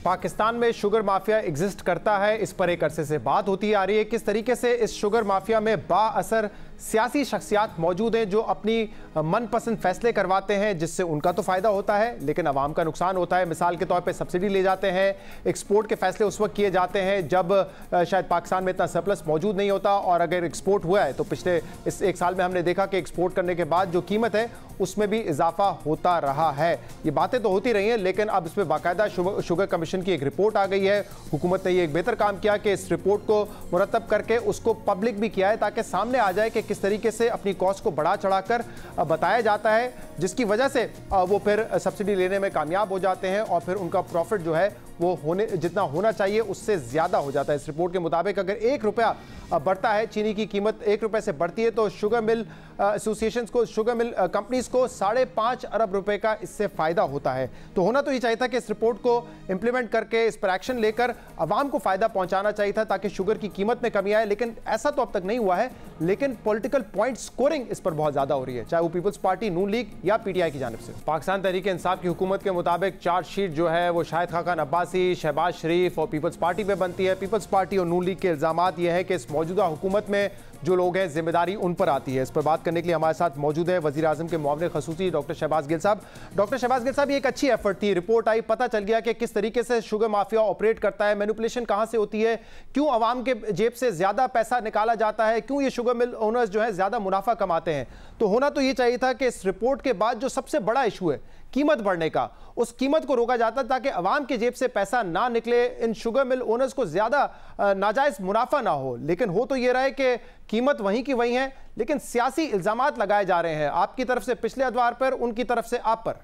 पाकिस्तान में sugar mafia exist करता है, इस पर एक अरसे से बात होती आ रही है। किस तरीके से इस शुगर माफिया में बाअसर सियासी शख्सियात मौजूद हैं जो अपनी मनपसंद फैसले करवाते हैं, जिससे उनका तो फायदा होता है लेकिन अवाम का नुकसान होता है। मिसाल के तौर पे सब्सिडी ले जाते हैं, एक्सपोर्ट के फैसले उस वक्त किए जाते हैं जब शायद पाकिस्तान में इतना सरप्लस मौजूद नहीं होता, और अगर एक्सपोर्ट हुआ है तो पिछले इस एक साल में हमने देखा कि एक्सपोर्ट करने के बाद जो कीमत है उसमें भी इजाफा होता रहा है। ये बातें तो होती रही हैं, लेकिन अब इसमें बाकायदा शुगर कमीशन की एक रिपोर्ट आ गई है। हुकूमत ने ये एक बेहतर काम किया कि इस रिपोर्ट को मुरतब करके उसको पब्लिक भी किया है, ताकि सामने आ जाए कि किस तरीके से अपनी कॉस्ट को बढ़ा चढ़ाकर बताया जाता है, जिसकी वजह से वो फिर सब्सिडी लेने में कामयाब हो जाते हैं और फिर उनका प्रॉफिट जो है वो जितना होना चाहिए उससे ज़्यादा हो जाता है। इस रिपोर्ट के मुताबिक अगर 1 रुपया बढ़ता है, चीनी की कीमत 1 रुपये से बढ़ती है, तो शुगर मिल एसोसिएशंस को, शुगर मिल कंपनीज को 5.5 अरब रुपए का इससे फ़ायदा होता है। तो होना तो ये चाहिए था कि इस रिपोर्ट को इम्प्लीमेंट करके इस पर एक्शन लेकर आवाम को फ़ायदा पहुंचाना चाहिए था, ताकि शुगर की कीमत में कमी आए, लेकिन ऐसा तो अब तक नहीं हुआ है। लेकिन पॉलिटिकल पॉइंट स्कोरिंग इस पर बहुत ज़्यादा हो रही है, चाहे वो पीपल्स पार्टी, नून लीग या पीटीआई की जानिब से। पाकिस्तान तहरीक इंसाफ की हुकूमत के मुताबिक चार्जशीट जो है वो शाहिद खाकान अब्बासी, शहबाज शरीफ और पीपल्स पार्टी पे बनती है। पीपल्स पार्टी और नून लीग के इल्जामात ये है कि इस मौजूदा हुकूमत में जो लोग हैं जिम्मेदारी उन पर आती है। इस पर बात करने के लिए हमारे साथ मौजूद है वज़ीर आज़म के मुआविन खसूसी डॉक्टर शहबाज गिल साहब। डॉक्टर शहबाज गिल साहब, ये एक अच्छी एफर्ट थी, रिपोर्ट आई, पता चल गया कि किस तरीके से शुगर माफिया ऑपरेट करता है, मैनिपुलेशन कहाँ से होती है, क्यों आवाम के जेब से ज़्यादा पैसा निकाला जाता है, क्यों ये शुगर मिल ओनर्स जो है ज़्यादा मुनाफा कमाते हैं। तो होना तो ये चाहिए था कि इस रिपोर्ट के बाद जो सबसे बड़ा इशू है कीमत बढ़ने का, उस कीमत को रोका जाता ताकि अवाम के जेब से पैसा ना निकले, इन शुगर मिल ओनर्स को ज़्यादा नाजायज़ मुनाफा ना हो। लेकिन हो तो ये रहा है कि कीमत वहीं की वहीं है, लेकिन सियासी इल्ज़ामात लगाए जा रहे हैं, आपकी तरफ से पिछले अदवार पर, उनकी तरफ से आप पर।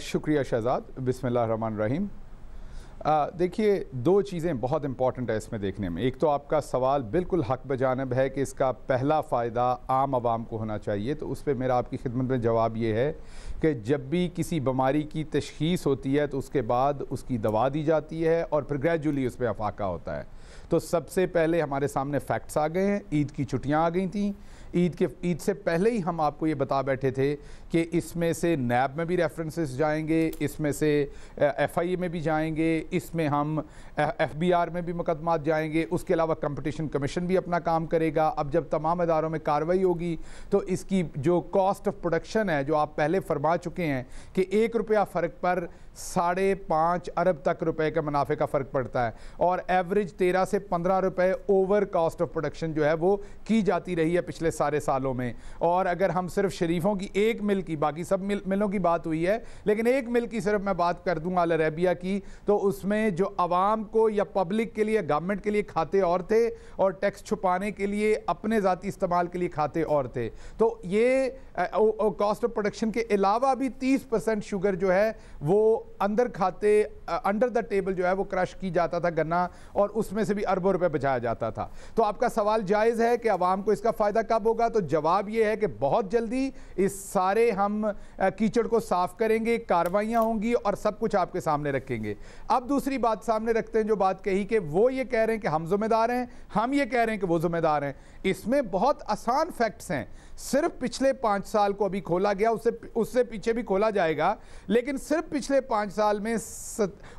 शुक्रिया शहजाद। बिस्मिल्लाहिर्रहमानिर्रहीम। देखिए, दो चीज़ें बहुत इंपॉर्टेंट है इसमें देखने में। एक तो आपका सवाल बिल्कुल हक बजानब है कि इसका पहला फ़ायदा आम आवाम को होना चाहिए, तो उस पर मेरा आपकी खिदमत में जवाब ये है कि जब भी किसी बीमारी की तशख़ीस होती है तो उसके बाद उसकी दवा दी जाती है और फिर ग्रेजुअली उस पर अफाका होता है। तो सबसे पहले हमारे सामने फैक्ट्स आ गए हैं, ईद की छुट्टियाँ आ गई थी, ईद से पहले ही हम आपको ये बता बैठे थे कि इसमें से नैब में भी रेफरेंसेस जाएंगे, इसमें से FIA में भी जाएंगे, इसमें हम FBR में भी मुकदमात जाएंगे, उसके अलावा कंपटीशन कमीशन भी अपना काम करेगा। अब जब तमाम इदारों में कार्रवाई होगी तो इसकी जो कॉस्ट ऑफ प्रोडक्शन है, जो आप पहले फरमा चुके हैं कि 1 रुपया फ़र्क पर 5.5 अरब तक रुपए का मुनाफे का फ़र्क पड़ता है, और एवरेज 13 से 15 रुपए ओवर कॉस्ट ऑफ प्रोडक्शन जो है वो की जाती रही है पिछले सारे सालों में। और अगर हम सिर्फ शरीफों की एक मिल की, बाकी सब मिलों की बात हुई है, लेकिन एक मिल की सिर्फ मैं बात कर दूंगा अल अरेबिया की, तो उसमें जो आवाम को या पब्लिक के लिए, गवर्नमेंट के लिए खाते और थे, और टैक्स छुपाने के लिए अपने ज़ाती इस्तेमाल के लिए खाते और थे। तो ये कॉस्ट ऑफ प्रोडक्शन के अलावा भी 30% शुगर जो है वो अंदर खाते, अंडर द टेबल जो है वो क्रश की जाता था गन्ना, और उसमें से भी अरबों रुपए बचाया जाता था। तो आपका सवाल जायज़ है कि आवाम को इसका फ़ायदा कब होगा, तो जवाब ये है कि बहुत जल्दी इस सारे हम कीचड़ को साफ करेंगे, कार्रवाइयाँ होंगी और सब कुछ आपके सामने रखेंगे। अब दूसरी बात सामने रखते हैं, जो बात कही कि वो ये कह रहे हैं कि हम जिम्मेदार हैं, हम ये कह रहे हैं कि वो जिम्मेदार हैं। इसमें बहुत आसान फैक्ट्स हैं। सिर्फ पिछले 5 साल को अभी खोला गया, उससे पीछे भी खोला जाएगा, लेकिन सिर्फ पिछले 5 साल में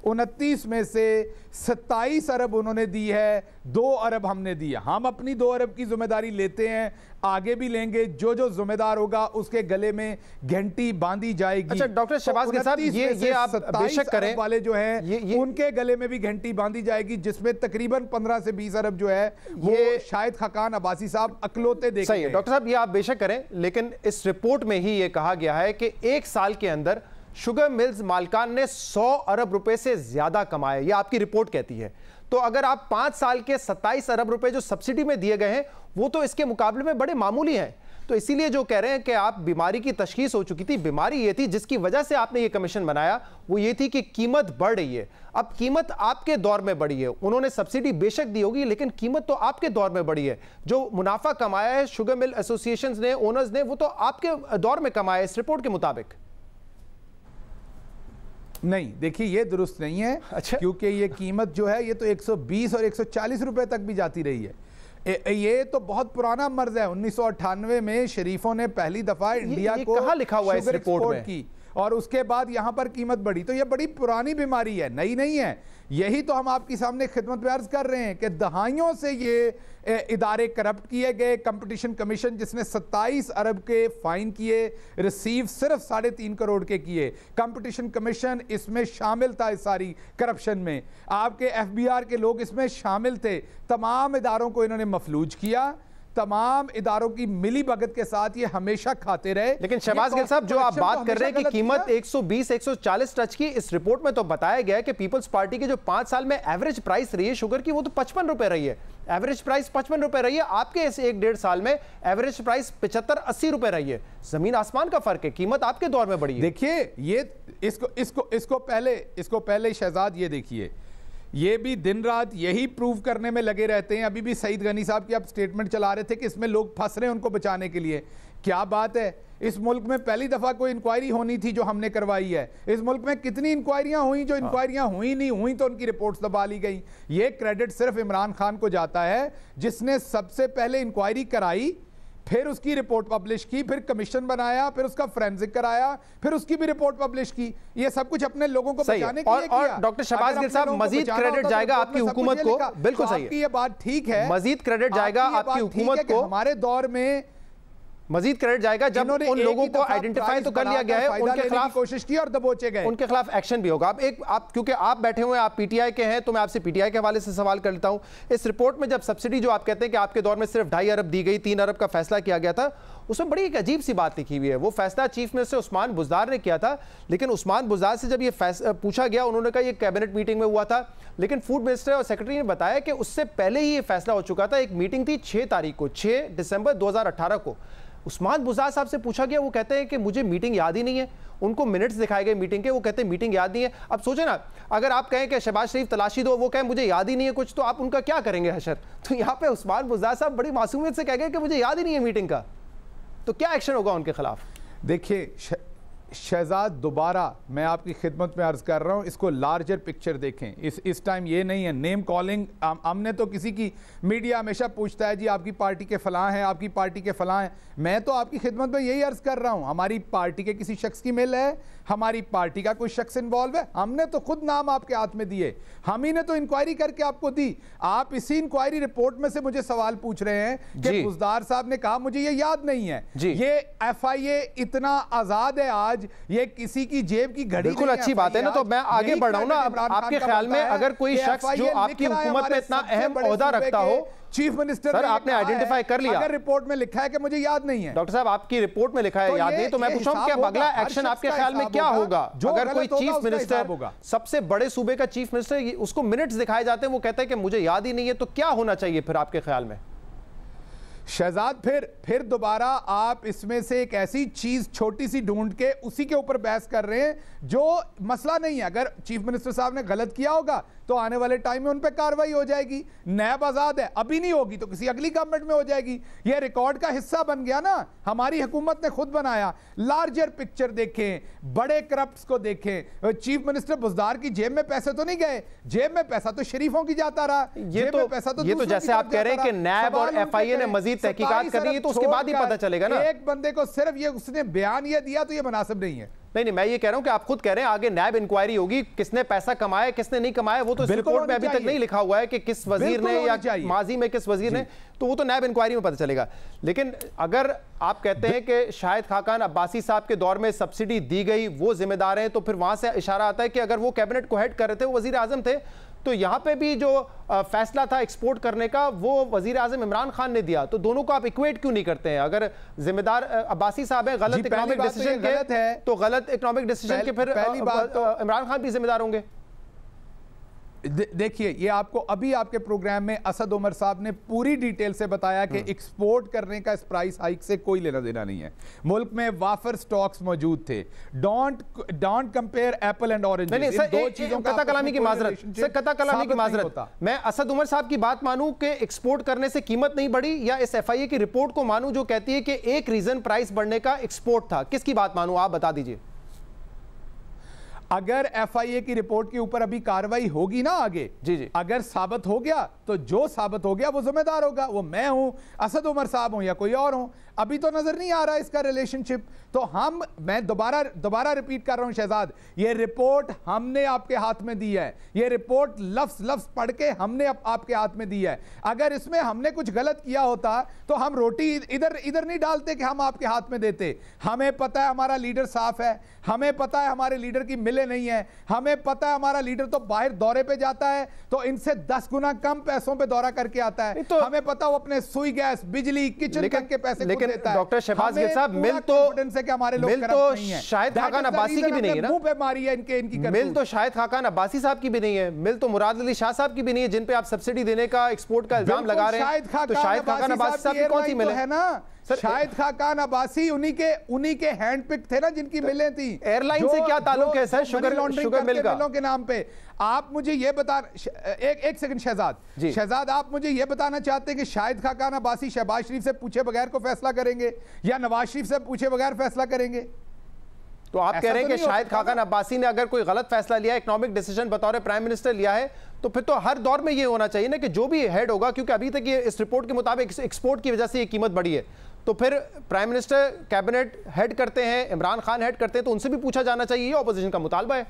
29 में से 27 अरब उन्होंने दी है, 2 अरब हमने दिया। हम अपनी 2 अरब की जिम्मेदारी लेते हैं, आगे भी लेंगे। जो जो जिम्मेदार होगा उसके गले में घंटी बांधी जाएगी। अच्छा डॉक्टर शहबाज गिल साहब, ये आप बेशक करें, वाले जो हैं उनके गले में भी घंटी बांधी जाएगी, जिसमें तकरीबन 15 से 20 अरब जो है वो शाहिद खाकान अब्बासी साहब अकलौते देखेंगे। सही है डॉक्टर साहब, ये आप बेशक करें, लेकिन इस रिपोर्ट में ही ये कहा गया है कि 1 साल के अंदर शुगर मिल्स मालिकान ने 100 अरब रुपए से ज्यादा कमाए, ये आपकी रिपोर्ट कहती है। तो अगर आप 5 साल के 27 अरब रुपए जो सब्सिडी में दिए गए हैं वो तो इसके मुकाबले में बड़े मामूली हैं। तो इसीलिए जो कह रहे हैं कि आप बीमारी की तशखीस हो चुकी थी, बीमारी ये थी जिसकी वजह से आपने ये कमीशन बनाया, वो ये थी कि कीमत बढ़ रही है। अब कीमत आपके दौर में बढ़ी है, उन्होंने सब्सिडी बेशक दी होगी, लेकिन कीमत तो आपके दौर में बढ़ी है। जो मुनाफा कमाया है शुगर मिल एसोसिएशंस ने, ओनर्स ने, वो तो आपके दौर में कमाया है इस रिपोर्ट के मुताबिक। नहीं, देखिए ये दुरुस्त नहीं है। अच्छा, क्योंकि ये कीमत जो है ये तो 120 और 140 रुपए तक भी जाती रही है। ये तो बहुत पुराना मर्ज है। 1998 में शरीफों ने पहली दफा इंडिया को कहाँ लिखा हुआ है इस रिपोर्ट में की, और उसके बाद यहां पर कीमत बढ़ी। तो यह बड़ी पुरानी बीमारी है, नई नहीं है। यही तो हम आपकी सामने खिदमत में अर्ज कर रहे हैं कि दहाइयों से ये इदारे करप्ट किए गए। कंपटीशन कमीशन जिसने 27 अरब के फाइन किए, रिसीव सिर्फ 3.5 करोड़ के किए। कंपटीशन कमीशन इसमें शामिल था, इस सारी करप्शन में आपके एफबीआर के लोग इसमें शामिल थे। तमाम इदारों को इन्होंने मफलूज किया, तमाम इदारों की मिली भगत के साथ ये हमेशा खाते रहे। लेकिन शहबाज गिल साहब, जो आप बात कर रहे हैं कि कीमत 120-140 टच की, इस रिपोर्ट में तो बताया गया है कि पीपल्स पार्टी की जो 5 साल में एवरेज प्राइस रही है शुगर की, वो तो 55 रुपए रही है। एवरेज प्राइस 55 रुपए रही है। आपके इस 1-1.5 साल में एवरेज प्राइस 75-80 रुपए रही है। जमीन आसमान का फर्क है। कीमत आपके दौर में बढ़ी है। देखिए, ये इसको पहले शहजाद, ये देखिए, ये भी दिन रात यही प्रूव करने में लगे रहते हैं। अभी भी सईद गनी साहब की आप स्टेटमेंट चला रहे थे कि इसमें लोग फंस रहे हैं उनको बचाने के लिए। क्या बात है, इस मुल्क में पहली दफा कोई इंक्वायरी होनी थी जो हमने करवाई है। इस मुल्क में कितनी इंक्वायरियां हुई, जो इंक्वायरियां हुई नहीं हुई तो उनकी रिपोर्ट्स दबा ली गई। ये क्रेडिट सिर्फ इमरान खान को जाता है, जिसने सबसे पहले इंक्वायरी कराई, फिर उसकी रिपोर्ट पब्लिश की, फिर कमीशन बनाया, फिर उसका फोरेंसिक कराया, फिर उसकी भी रिपोर्ट पब्लिश की। ये सब कुछ अपने लोगों को बचाने के लिए किया। और डॉक्टर शहबाज गिल साहब, मजीद क्रेडिट जाएगा आपकी हुकूमत को। बिल्कुल सही है, ये बात ठीक है। मजीद क्रेडिट जाएगा आपकी हुकूमत को। हमारे दौर में मजीद क्रेडिट जाएगा जब उन लोगों को आइडेंटिफाई तो कर लिया गया है, उनके खिलाफ कोशिश की और दबोचे गए, उनके खिलाफ एक्शन भी होगा। आप क्योंकि आप बैठे हुए हैं, आप पीटीआई के हैं, तो मैं आपसे पीटीआई के हवाले से सवाल कर लेता हूं। इस रिपोर्ट में जब सब्सिडी जो आप कहते हैं कि आपके दौर में सिर्फ 2.5 अरब दी गई, 3 अरब का फैसला किया गया था, उसमें बड़ी एक अजीब सी बात लिखी हुई है। वो फैसला चीफ मिनिस्टर उस्मान बुज़दार ने किया था, लेकिन उस्मान बुज़दार से जब ये पूछा गया, उन्होंने कहा ये कैबिनेट मीटिंग में हुआ था। लेकिन फूड मिनिस्टर और सेक्रेटरी ने बताया कि उससे पहले ही ये फैसला हो चुका था। एक मीटिंग थी 6 तारीख को, 6 दिसंबर 2018 को। उस्मान बुज़दार साहब से पूछा गया, वो कहते हैं कि मुझे मीटिंग याद ही नहीं है। उनको मिनट्स दिखाए गए मीटिंग के, वो कहते हैं मीटिंग याद नहीं है। अब सोचे ना, अगर आप कहें कि शहबाज शरीफ तलाशी दो, वो कहें मुझे याद ही नहीं है कुछ, तो आप उनका क्या करेंगे हशर? तो यहाँ पे उस्मान बुज़दार साहब बड़ी मासूमियत से कह गए कि मुझे याद ही नहीं है मीटिंग का, तो क्या एक्शन होगा उनके खिलाफ? देखिए शहजाद, दोबारा मैं आपकी खिदमत में अर्ज कर रहा हूं, इसको लार्जर पिक्चर देखें। इस टाइम ये नहीं है नेम कॉलिंग। हमने तो किसी की, मीडिया हमेशा पूछता है जी आपकी पार्टी के फलां हैं, आपकी पार्टी के फलां हैं। मैं तो आपकी खिदमत में यही अर्ज कर रहा हूं, हमारी पार्टी के किसी शख्स की मिल है, हमारी पार्टी का कोई शख्स इन्वॉल्व है, हमने तो खुद नाम आपके हाथ में दिए, हम ही ने तो इंक्वायरी करके आपको दी। आप इसी इंक्वायरी रिपोर्ट में से मुझे सवाल पूछ रहे हैं कि बुज़दार साहब ने कहा मुझे ये याद नहीं है। ये एफआईए इतना आजाद है आज, ये किसी की जेब की घड़ी। बिल्कुल अच्छी बात है ना, तो मैं आगे बढ़ रहा हूं ना। आपके ख्याल में अगर कोई शख्स जो आपकी हुकूमत में इतना अहम ओहदा रखता हो, चीफ मिनिस्टर सर आपने आइडेंटिफाई कर लिया, अगर रिपोर्ट में लिखा है कि मुझे याद नहीं है, डॉक्टर साहब आपकी रिपोर्ट में लिखा है याद नहीं, तो मैं पूछ रहा हूं क्या अगला एक्शन आपके ख्याल में क्या होगा? अगर कोई चीफ मिनिस्टर, सबसे बड़े सूबे का चीफ मिनिस्टर, उसको मिनट्स दिखाए जाते हैं, वो कहता है कि मुझे याद ही नहीं है, तो क्या होना चाहिए फिर आपके ख्याल में? शहजाद, फिर दोबारा आप इसमें से एक ऐसी चीज छोटी सी ढूंढ के उसी के ऊपर बहस कर रहे हैं जो मसला नहीं है। अगर चीफ मिनिस्टर साहब ने गलत किया होगा तो आने वाले टाइम में उन पर कार्रवाई हो जाएगी। नैब आजाद है, अभी नहीं होगी तो किसी अगली गवर्नमेंट में हो जाएगी। यह रिकॉर्ड का हिस्सा बन गया ना, हमारी हुकूमत ने खुद बनाया। लार्जर पिक्चर देखें, बड़े करप्ट्स को देखें। चीफ मिनिस्टर बुज़दार की जेब में पैसे तो नहीं गए, जेब में पैसा तो शरीफों की जाता रहा। ये तो जैसे आप कह रहे हैं कि नैब और एफआईए ने मजीद तहकीकात करनी है, तो उसके बाद ही पता चलेगा ना। एक बंदे को सिर्फ ये उसने बयान ये दिया तो ये मुनासिब नहीं है। नहीं, मैं ये कह रहा हूं कि आप खुद कह रहे हैं आगे नैब इंक्वायरी होगी, किसने पैसा कमाया किसने नहीं कमाया, वो तो रिपोर्ट में अभी तक नहीं लिखा हुआ है कि किस वजीर ने या माजी में किस वजीर ने, तो वो तो नैब इंक्वायरी में पता चलेगा। लेकिन अगर आप कहते हैं कि शाहिद खाकान अब्बासी साहब के दौर में सब्सिडी दी गई, वो जिम्मेदार हैं, तो फिर वहां से इशारा आता है कि अगर वो कैबिनेट को हेड कर रहे थे, वो वजीर आजम थे, तो यहां पे भी जो फैसला था एक्सपोर्ट करने का, वो वजीर आजम इमरान खान ने दिया। तो दोनों को आप इक्वेट क्यों नहीं करते हैं? अगर जिम्मेदार अब्बासी साहब है गलत इकोनॉमिक डिसीजन के, तो गलत इकोनॉमिक डिसीजन के फिर इमरान खान भी जिम्मेदार होंगे। देखिए, ये आपको अभी आपके प्रोग्राम में असद उमर साहब ने पूरी डिटेल से बताया कि एक्सपोर्ट करने का इस प्राइस हाइक से कोई लेना देना नहीं है। मुल्क में वाफर स्टॉक्स मौजूद थे। Don't compare Apple and orange. दो चीजों का कता कलामी की माजरत, कता कलामी की माजरत, मैं असद उमर साहब की बात मानूं कि एक्सपोर्ट करने से कीमत नहीं बढ़ी, या इस एफआईए की रिपोर्ट को मानूं जो कहती है कि एक रीजन प्राइस बढ़ने का एक्सपोर्ट था? किसकी बात मानूं, आप बता दीजिए। अगर एफआईए की रिपोर्ट के ऊपर अभी कार्रवाई होगी ना आगे, जी अगर साबित हो गया तो जो साबित हो गया वो जिम्मेदार होगा, वो मैं हूं, असद उमर साहब हूं या कोई और हूं। अभी तो नजर नहीं आ रहा इसका रिलेशनशिप। तो मैं दोबारा रिपीट कर रहा हूं शहजाद, ये रिपोर्ट हमने आपके हाथ में दी है, ये रिपोर्ट लफ्ज पढ़ के हमने आपके हाथ में दी है। अगर इसमें हमने कुछ गलत किया होता तो हम रोटी इधर नहीं डालते कि हम आपके हाथ में देते। हमें पता है हमारा लीडर साफ है, हमें पता है हमारे लीडर की मिले नहीं है, हमें पता है हमारा लीडर तो बाहर दौरे पे जाता है तो इनसे 10 गुना कम पैसों पे दौरा करके आता है। तो हमें पता वो अपने सुई गैस, बिजली, किचन तक के पैसे लेकिन देता है। डॉक्टर शहबाज गिल साहब, मिल तो शाहिद खाकान अब्बासी की भी नहीं है ना, मुंह पे मारी है इनकी मिल तो शाहिद खाकान अब्बासी साहब की भी नहीं है, मिल तो मुराद अली शाह साहब की भी नहीं है, जिन पे आप सब्सिडी देने का, एक्सपोर्ट का इल्जाम लगा रहे हैं। तो शाहिद खाकान अब्बासी साहब की कौन सी मिल है ना? शाहिद खाकान अब्बासी उन्हीं के हैंड पिक थे ना जिनकी मिलें थी। एयरलाइन से क्या ताल्लुक है सर शुगर मिल का? मिलों के नाम पे आप मुझे ये बता, एक सेकंड शहजाद, आप मुझे ये बताना चाहते हैं कि शाहिद खाकान अब्बासी शहबाज शरीफ से पूछे बगैर को फैसला करेंगे या नवाज शरीफ से पूछे बगैर फैसला करेंगे? तो आप कह रहे हैं कि शाहिद खाकान अब्बासी ने अगर कोई गलत फैसला लिया, इकोनॉमिक डिसीजन बतौर प्राइम मिनिस्टर लिया है, तो फिर तो हर दौर में ये होना चाहिए ना कि जो भी हेड होगा, क्योंकि अभी तक ये इस रिपोर्ट के मुताबिक एक्सपोर्ट की वजह से ये कीमत बढ़ी है, तो फिर प्राइम मिनिस्टर कैबिनेट हेड करते हैं, इमरान खान हेड करते हैं, तो उनसे भी पूछा जाना चाहिए। ये ऑपोजिशन का मुतालबा है।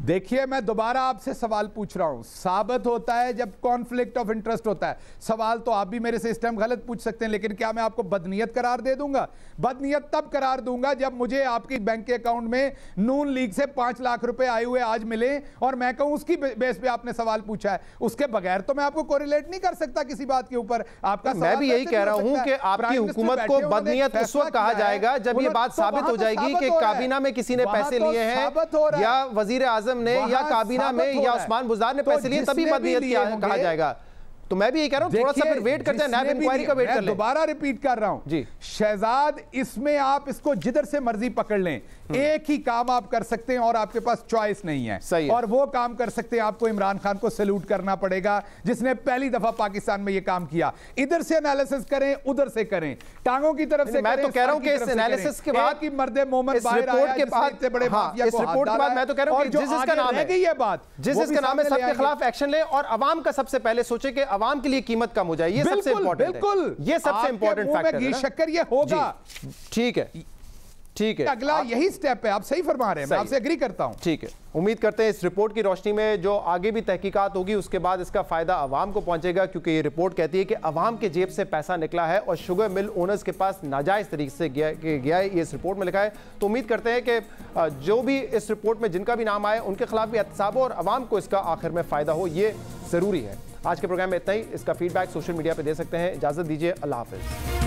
देखिए मैं दोबारा आपसे सवाल पूछ रहा हूं, साबित होता है जब कॉन्फ्लिक्ट ऑफ इंटरेस्ट होता है। सवाल तो आप भी मेरे से इस टाइम गलत पूछ सकते हैं, लेकिन क्या मैं आपको बदनीयत करार दे दूंगा? बदनीयत तब करार दूंगा जब मुझे आपके बैंक के अकाउंट में नून लीग से 5 लाख रुपए आए हुए आज मिले और मैं कहूं उसकी बेस पे आपने सवाल पूछा है। उसके बगैर तो मैं आपको कोरिलेट नहीं कर सकता किसी बात के ऊपर। आपका मैं भी यही कह रहा हूं कि आपकी हुकूमत को बदनीयत उस वक्त कहा जाएगा जब ये बात साबित हो जाएगी कि काबीना में किसी ने पैसे लिए हैं या वजीर आजम ने या काबीना में या उस्मान बुज़दार ने पैसे लिए, तभी बदनीयत कहा जाएगा। तो मैं भी ये कह रहा हूं थोड़ा सा फिर वेट करते हैं, नैब इंक्वायरी का वेट कर लें। दोबारा रिपीट कर रहा हूं जी शहजाद, इसमें आप इसको जिधर से मर्जी पकड़ लें, एक ही काम आप कर सकते हैं और आपके पास चॉइस नहीं है। सही है। और वो काम कर सकते हैं, आपको इमरान खान को सैल्यूट करना पड़ेगा जिसने पहली दफा पाकिस्तान में ये काम किया। इधर से एनालिसिस करें, उधर से करें, टांगों की तरफ से मैं तो कह रहा हूं कि इस एनालिसिस के बाद की मर्दे मोहम्मद इस रिपोर्ट के बाद इस रिपोर्ट के बाद मैं तो कह रहा हूं कि जिस इसका नाम है, ये बात जिस इसका नाम है, सबके खिलाफ एक्शन ले और अवाम का सबसे पहले सोचे कि अवाम के लिए कीमत कम हो जाए। ये सबसे इंपॉर्टेंट है। बिल्कुल, ये सबसे इंपॉर्टेंट फैक्टर है। शक्कर ये होगा। ठीक है, ठीक है, अगला यही स्टेप है। आप सही फरमा रहे हैं, मैं आपसे एग्री करता हूं। ठीक है, उम्मीद करते हैं इस रिपोर्ट की रोशनी में जो आगे भी तहकीकात होगी उसके बाद इसका फायदा अवाम को पहुंचेगा, क्योंकि ये रिपोर्ट कहती है कि अवाम के जेब से पैसा निकला है और शुगर मिल ओनर्स के पास नाजायज तरीके से गया है। ये इस रिपोर्ट में लिखा है। तो उम्मीद करते हैं कि जो भी इस रिपोर्ट में जिनका भी नाम आए उनके खिलाफ भी एहतसाब हो और अवाम को इसका आखिर में फायदा हो, ये जरूरी है। आज के प्रोग्राम में इतना ही। इसका फीडबैक सोशल मीडिया पर दे सकते हैं। इजाजत दीजिए, अल्लाह हाफिज।